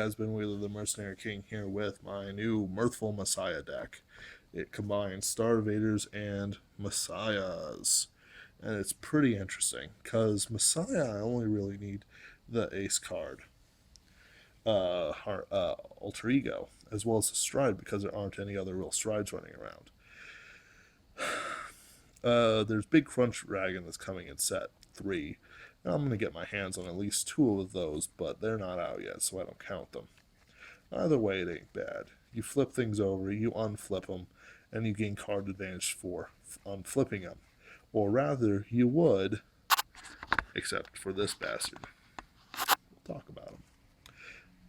has been Wheeler the Mercenary King here with my new Mirthful Messiah deck. It combines Star Invaders and Messiahs. And it's pretty interesting because Messiah I only really need the Ace card, Alter Ego, as well as the Stride because there aren't any other real Strides running around. There's Big Crunch Dragon that's coming in set 3. Now I'm going to get my hands on at least 2 of those, but they're not out yet, so I don't count them. Either way, it ain't bad. You flip things over, you unflip them, and you gain card advantage for unflipping them. Or rather, you would, except for this bastard. We'll talk about him.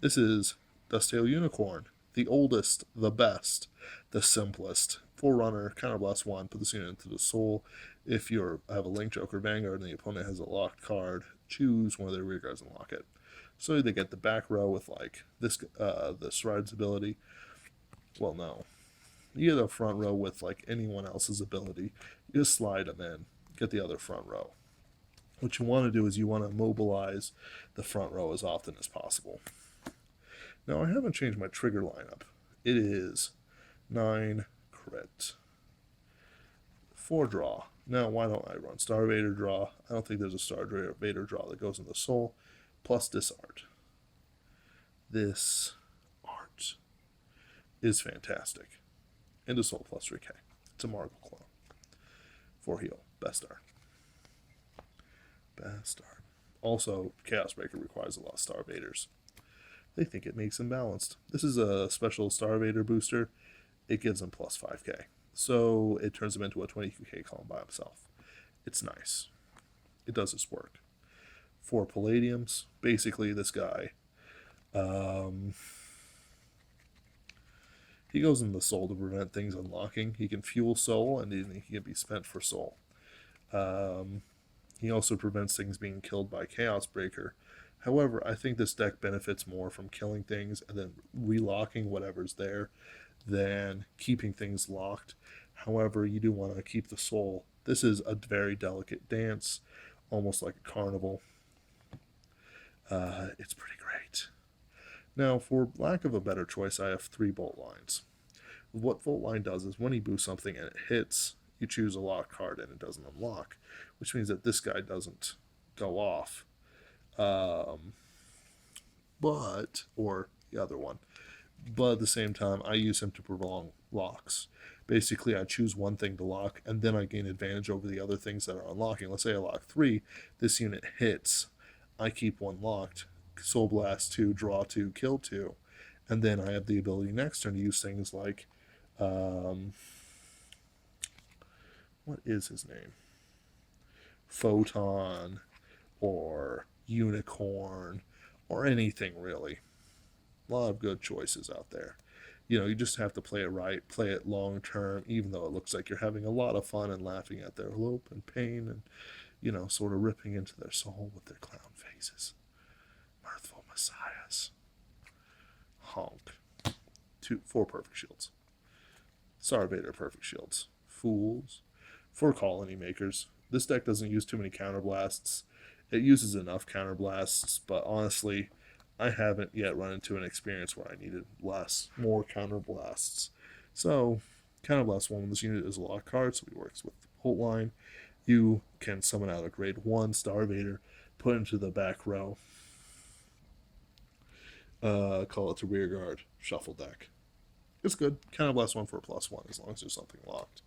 This is Dusttail Unicorn, the oldest, the best, the simplest. Forerunner, counterblast 1, put this unit into the soul. If you have a Link Joker Vanguard and the opponent has a locked card, choose one of their rear guards and lock it. So they get the back row with like this, the Stride's ability. Well, no. You get a front row with like anyone else's ability. You just slide them in, get the other front row. What you want to do is you want to mobilize the front row as often as possible. Now, I haven't changed my trigger lineup. It is 9 crit, 4 draw. Now, why don't I run Star Vader draw? I don't think there's a Star Vader draw that goes in the soul, plus this art. This art is fantastic. Into soul plus 3k. It's a Marvel clone. 4 heal. Best art. Best art. Also, Chaos Breaker requires a lot of Star Vaders. They think it makes them balanced. This is a special Star Vader booster. It gives them plus 5k. So it turns him into a 22k column by himself. It's nice. It does its work. 4 Palladiums. Basically, this guy, he goes in the soul to prevent things unlocking. He can fuel soul, and he can be spent for soul. He also prevents things being killed by Chaos Breaker. However, I think this deck benefits more from killing things and then relocking whatever's there than keeping things locked. However, you do want to keep the soul. This is a very delicate dance, almost like a carnival. It's pretty great. Now, for lack of a better choice, I have 3 Bolt Lines. What Volt Line does is when he boosts something and it hits, you choose a lock card and it doesn't unlock, which means that this guy doesn't go off. Or the other one. But at the same time, I use him to prolong locks. Basically, I choose one thing to lock, and then I gain advantage over the other things that are unlocking. Let's say I lock 3, this unit hits, I keep 1 locked, Soul Blast 2, draw 2, kill 2, and then I have the ability next turn to use things like, what is his name? Photon, or Unicorn, or anything really. A lot of good choices out there. You know, you just have to play it right, play it long term, even though it looks like you're having a lot of fun and laughing at their hope and pain and, you know, sort of ripping into their soul with their clown faces. Mirthful Messiahs. Honk. 4 perfect shields. Star Vader perfect shields. Fools. 4 colony makers. This deck doesn't use too many counterblasts. It uses enough counterblasts, but honestly, I haven't yet run into an experience where I needed more counterblasts. So, counterblast 1 when this unit is a lock card, so he works with the Bolt Line. You can summon out a grade 1 Star Vader, put into the back row, call it to rear guard, shuffle deck. It's good. Counterblast 1 for a +1 as long as there's something locked.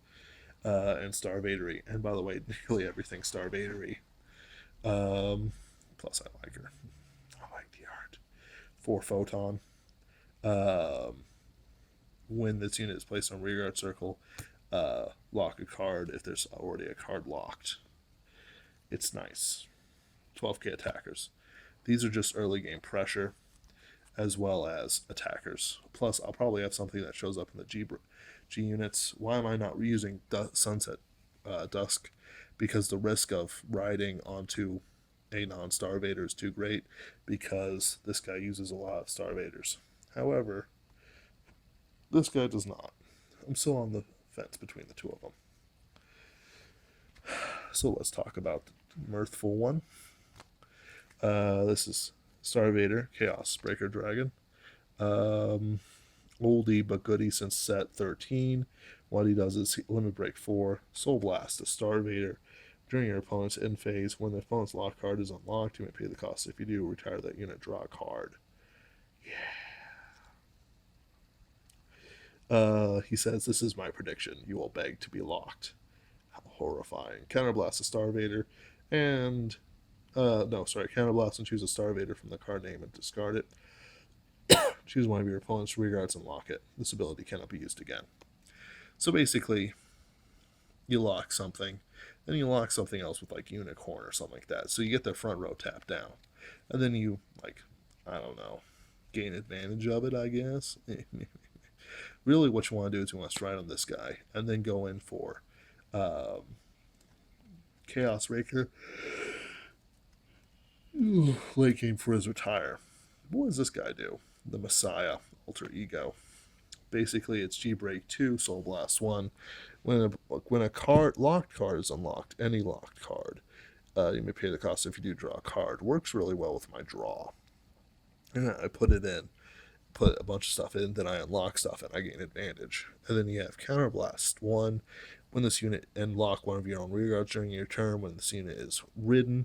And Star Vadery. And by the way, nearly everything Star Vadery. Plus I like her. I like the art. 4 Photon. When this unit is placed on rear guard circle, lock a card if there's already a card locked. It's nice. 12k attackers. These are just early game pressure as well as attackers. Plus, I'll probably have something that shows up in the G units. Why am I not using Sunset Dusk? Because the risk of riding onto a non-Star Vader is too great because this guy uses a lot of Star Vaders. However, this guy does not. I'm still on the fence between the 2 of them. So let's talk about the mirthful one. This is Star Vader, Chaos Breaker Dragon. Um, Oldie but goodie since set 13. What he does is limit break 4, Soul Blast, a Starvator. During your opponent's end phase, when the opponent's lock card is unlocked, you may pay the cost. If you do, retire that unit, draw a card. He says, this is my prediction. You will beg to be locked. How horrifying. Counterblast a Starvator, and Counterblast and choose a Starvator from the card name and discard it. Choose one of your opponent's rear guards and lock it. This ability cannot be used again. So basically, you lock something, then you lock something else with like Unicorn or something like that. So you get the front row tapped down, and then you gain advantage of it, I guess. Really, what you want to do is you want to stride on this guy, and then go in for Chaos Raker. Late game for his retire. What does this guy do? The Messiah, Alter Ego. Basically, it's G-Break 2, Soul Blast 1. When a locked card is unlocked, any locked card, you may pay the cost if you do draw a card. Works really well with my draw. And I put a bunch of stuff in, then I unlock stuff and I gain advantage. And then you have Counterblast 1. When this unit lock one of your own rear guards during your turn, when this unit is ridden,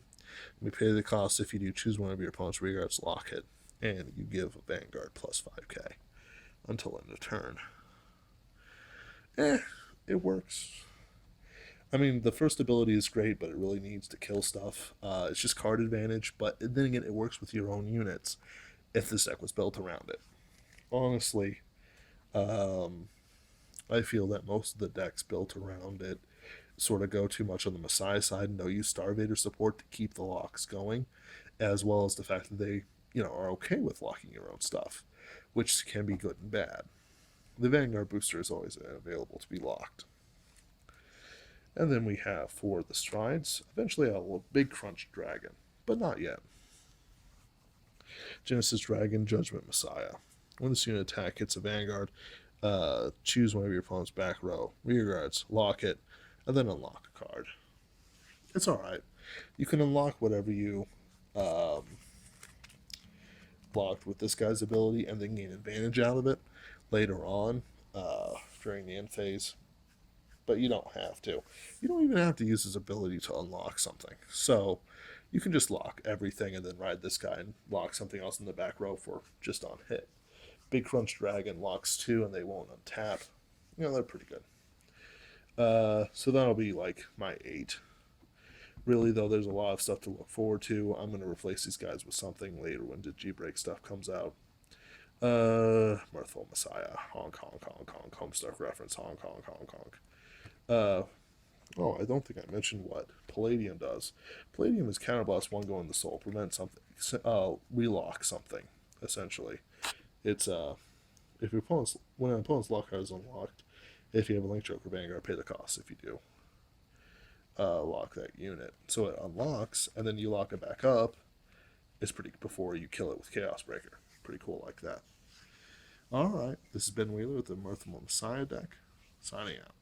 you may pay the cost if you do choose one of your opponent's rear guards, lock it, and you give a Vanguard plus 5k until end of turn. It works. I mean, the first ability is great, but it really needs to kill stuff. It's just card advantage, but then again, it works with your own units if this deck was built around it. Honestly, I feel that most of the decks built around it sort of go too much on the Messiah side and they'll use Starvator support to keep the locks going, as well as the fact that they, are okay with locking your own stuff, which can be good and bad. The Vanguard booster is always available to be locked. And then we have for the strides, eventually a big crunch dragon, but not yet. Genesis Dragon, Judgment Messiah. When this unit attack hits a Vanguard, choose one of your opponent's back row, rear guards, lock it, and then unlock a card. It's alright. You can unlock whatever you blocked with this guy's ability and then gain advantage out of it later on during the end phase. But you don't have to. You don't even have to use his ability to unlock something. So you can just lock everything and then ride this guy and lock something else in the back row for just on hit. Big Crunch Dragon locks 2 and they won't untap. They're pretty good. So that'll be like my 8. Really, though, there's a lot of stuff to look forward to. I'm going to replace these guys with something later when the G-Break stuff comes out. Mirthful Messiah. Honk, honk, honk, honk. Homestuck reference. Honk, honk, honk, honk. I don't think I mentioned what Palladium does. Palladium is Counterblast 1, go in the soul. Prevent something. Relock something, essentially. It's, when an opponent's lock card is unlocked, if you have a Link Joker Vanguard, pay the cost if you do. Lock that unit. So it unlocks, and then you lock it back up. It's pretty before you kill it with Chaos Breaker. Pretty cool like that. Alright, this has been Wheeler with the Mirthful Messiah deck. Signing out.